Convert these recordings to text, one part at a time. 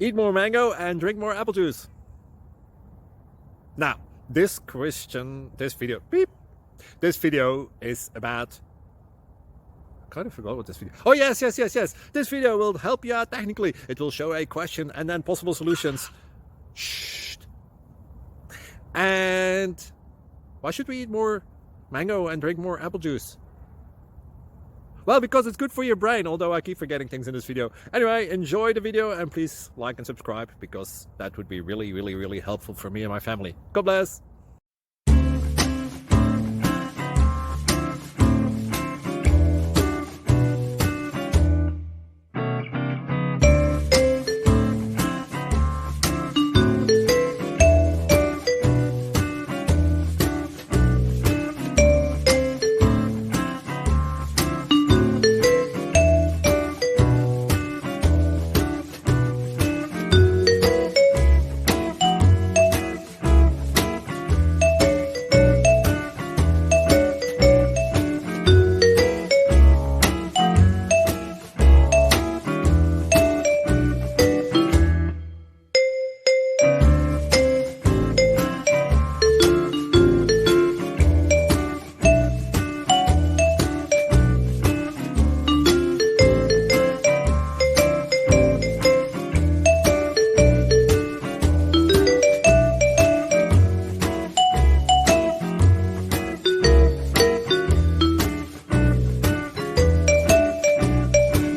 Eat more mango and drink more apple juice. Now, this video is about... I kind of forgot what this video... Oh, yes. This video will help you out technically. It will show a question and then possible solutions. Shh. And why should we eat more mango and drink more apple juice? Well, because it's good for your brain, although I keep forgetting things in this video. Anyway, enjoy the video and please like and subscribe, because that would be really helpful for me and my family. God bless!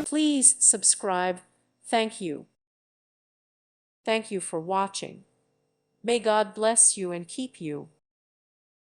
Please subscribe. Thank you. Thank you for watching. May God bless you and keep you.